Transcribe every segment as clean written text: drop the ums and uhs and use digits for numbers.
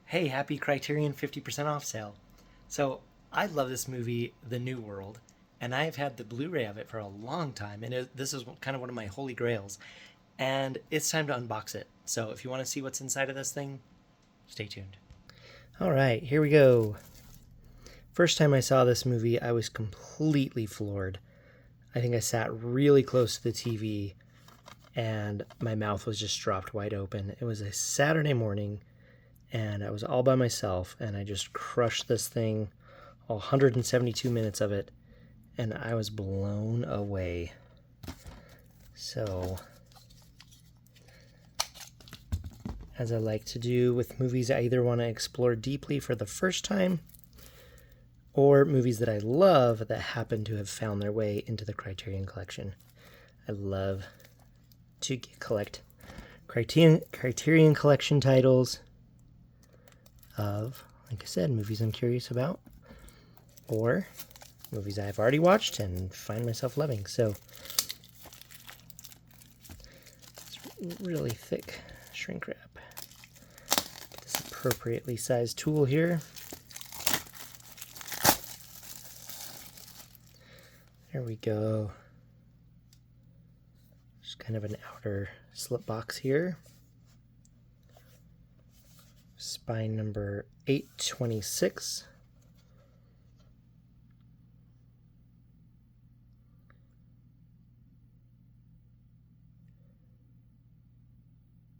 Hey, happy Criterion 50% off sale. So, I love this movie, The New World, and I've had the Blu ray of it for a long time, and this is kind of one of my holy grails. And it's time to unbox it. So, if you want to see what's inside of this thing, stay tuned. All right, here we go. First time I saw this movie, I was completely floored. I think I sat really close to the TV, and my mouth was just dropped wide open. It was a Saturday morning, and I was all by myself, and I just crushed this thing, all 172 minutes of it, and I was blown away. So, as I like to do with movies, I either want to explore deeply for the first time, or movies that I love that happen to have found their way into the Criterion Collection. I love to collect Criterion Collection titles of, like I said, movies I'm curious about, or movies I've already watched and find myself loving. So it's really thick shrink wrap. Get this appropriately sized tool here. There we go. Just kind of an outer slip box here. Spine number 826.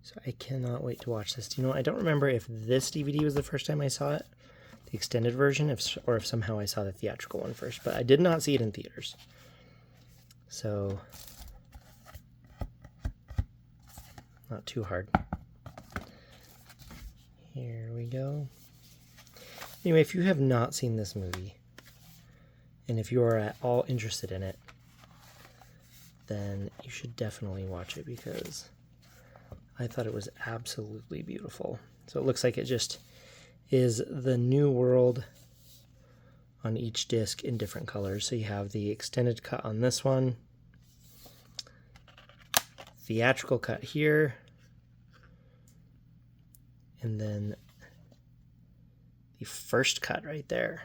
So I cannot wait to watch this. I don't remember if this DVD was the first time I saw it, the extended version, or if somehow I saw the theatrical one first, but I did not see it in theaters. So, not too hard. Here we go. Anyway, if you have not seen this movie, and if you are at all interested in it, then you should definitely watch it, because I thought it was absolutely beautiful. So it looks like it just is the New World on each disc in different colors. So you have the extended cut on this one, theatrical cut here, and then the first cut right there.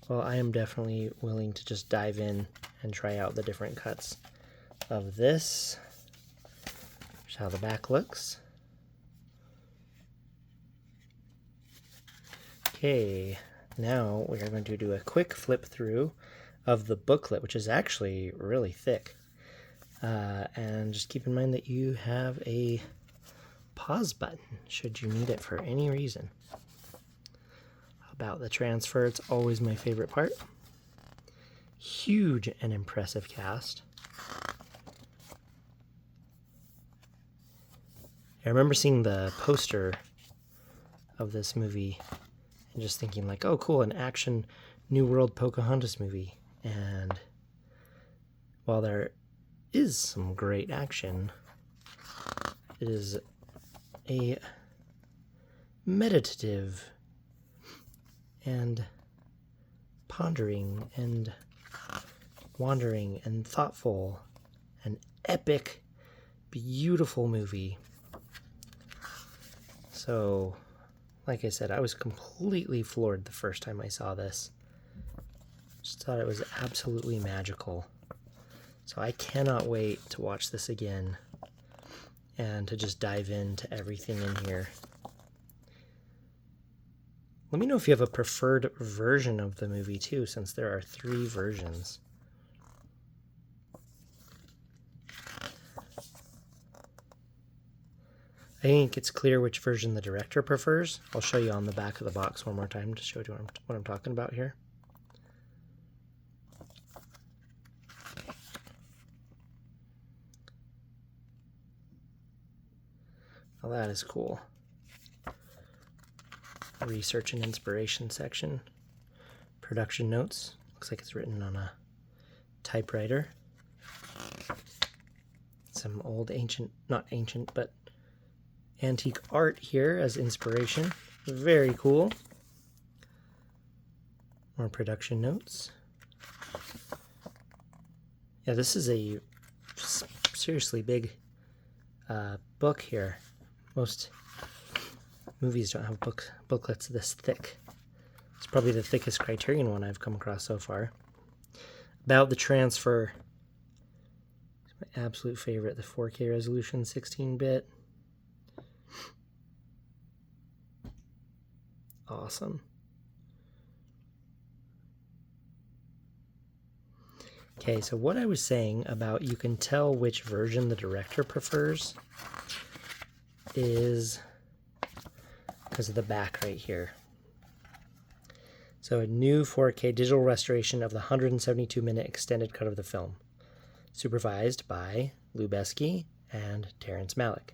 Well, I am definitely willing to just dive in and try out the different cuts of this. Here's how the back looks. Okay, now we are going to do a quick flip through of the booklet, which is actually really thick. And just keep in mind that you have a pause button should you need it for any reason. About the transfer, it's always my favorite part. Huge and impressive cast. I remember seeing the poster of this movie and just thinking like, oh cool, an action New World Pocahontas movie. And while there is some great action, it is a meditative and pondering and wandering and thoughtful and epic, beautiful movie. So, like I said, I was completely floored the first time I saw this. Just thought it was absolutely magical. So I cannot wait to watch this again and to just dive into everything in here. Let me know if you have a preferred version of the movie too, since there are 3 versions. I think it's clear which version the director prefers. I'll show you on the back of the box one more time to show you what I'm talking about here. Well, that is cool. Research and inspiration section. Production notes. Looks like it's written on a typewriter. Some old not ancient, but antique art here as inspiration. Very cool. More production notes. Yeah, this is a seriously big book here. Most movies don't have booklets this thick. It's probably the thickest Criterion one I've come across so far. About the transfer, it's my absolute favorite, the 4K resolution 16-bit. Awesome. Okay, so what I was saying about you can tell which version the director prefers is because of the back right here. So a new 4K digital restoration of the 172-minute extended cut of the film, supervised by Lou Beskey and Terrence Malick.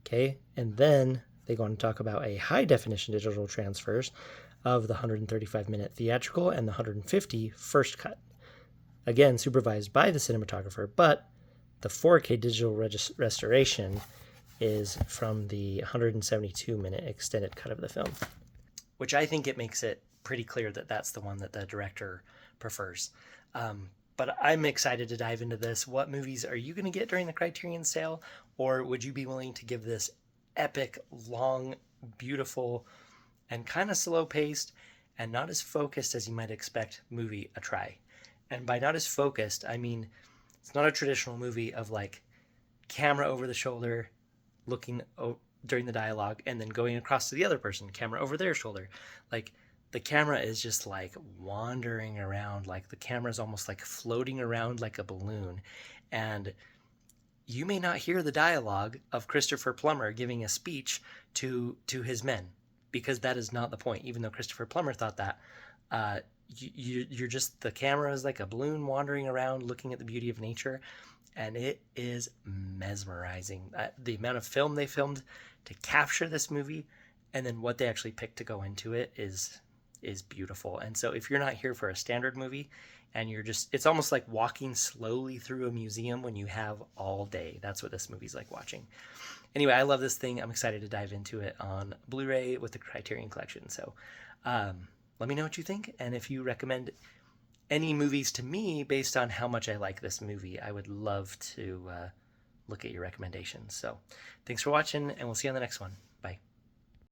Okay, and then they go on to talk about a high-definition digital transfers of the 135-minute theatrical and the 150 first cut. Again, supervised by the cinematographer, but the 4K digital restoration is from the 172-minute extended cut of the film, which I think it makes it pretty clear that that's the one that the director prefers. But I'm excited to dive into this. What movies are you going to get during the Criterion sale? Or would you be willing to give this epic, long, beautiful, and kind of slow-paced and not as focused as you might expect movie a try? And by not as focused, I mean it's not a traditional movie of like camera over the shoulder, looking during the dialogue, and then going across to the other person, camera over their shoulder. Like the camera is just like wandering around, like the camera is almost like floating around like a balloon. And you may not hear the dialogue of Christopher Plummer giving a speech to his men, because that is not the point. Even though Christopher Plummer thought that, you're just, the camera is like a balloon wandering around looking at the beauty of nature, and it is mesmerizing. The amount of film they filmed to capture this movie, and then what they actually picked to go into it is beautiful. And so if you're not here for a standard movie and you're just, it's almost like walking slowly through a museum when you have all day. That's what this movie's like watching. Anyway, I love this thing. I'm excited to dive into it on Blu-ray with the Criterion Collection. So let me know what you think, and if you recommend any movies to me based on how much I like this movie, I would love to look at your recommendations. So thanks for watching, and we'll see you on the next one. Bye.